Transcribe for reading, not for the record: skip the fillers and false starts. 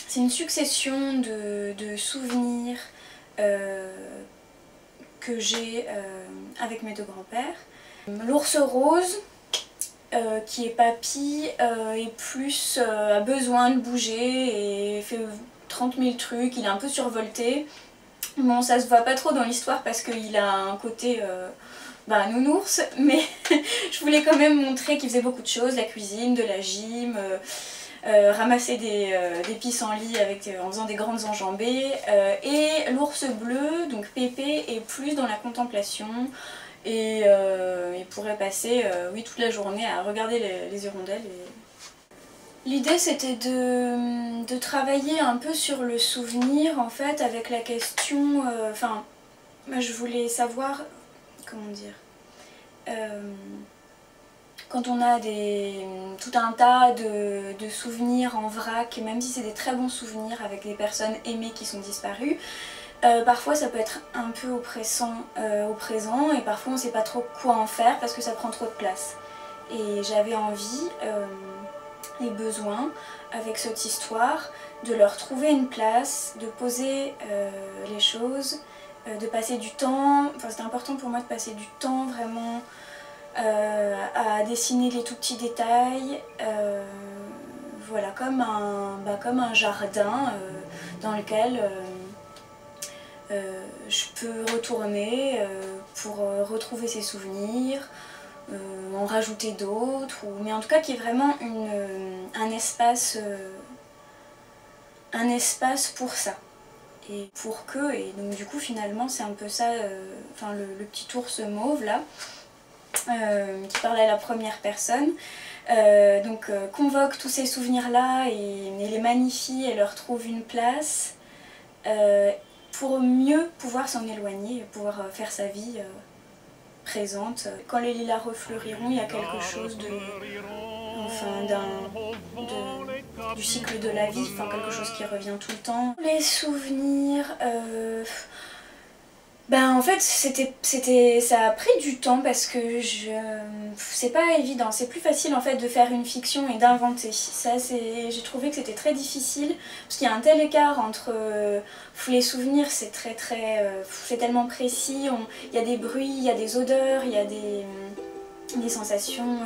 C'est une succession de souvenirs que j'ai avec mes deux grands-pères. L'ours rose, qui est papy, et plus a besoin de bouger et fait 30 000 trucs, il est un peu survolté. Bon, ça se voit pas trop dans l'histoire parce qu'il a un côté nounours, mais je voulais quand même montrer qu'il faisait beaucoup de choses, la cuisine, de la gym, ramasser des pissenlits en faisant des grandes enjambées, et l'ours bleu, donc Pépé, est plus dans la contemplation. Et il pourrait passer toute la journée à regarder les hirondelles. L'idée c'était de travailler un peu sur le souvenir en fait avec la question, moi je voulais savoir, comment dire, quand on a tout un tas de souvenirs en vrac, même si c'est des très bons souvenirs avec des personnes aimées qui sont disparues, parfois ça peut être un peu oppressant au présent et parfois on ne sait pas trop quoi en faire parce que ça prend trop de place. Et j'avais envie et besoin, avec cette histoire, de leur trouver une place, de poser les choses, de passer du temps. Enfin, c'était important pour moi de passer du temps vraiment à dessiner les tout petits détails, voilà, comme un jardin dans lequel je peux retourner pour retrouver ces souvenirs, en rajouter d'autres, mais en tout cas qui est vraiment un espace pour ça. Et pour que, et donc du coup finalement c'est un peu ça, le petit ours mauve là, qui parle à la première personne, convoque tous ces souvenirs là et les magnifie et leur trouve une place pour mieux pouvoir s'en éloigner, pouvoir faire sa vie présente. Quand les lilas refleuriront, il y a quelque chose du cycle de la vie, quelque chose qui revient tout le temps. Les souvenirs, en fait ça a pris du temps parce que c'est pas évident, c'est plus facile en fait de faire une fiction et d'inventer. J'ai trouvé que c'était très difficile parce qu'il y a un tel écart entre les souvenirs, c'est c'est tellement précis, il y a des bruits, il y a des odeurs, il y a des sensations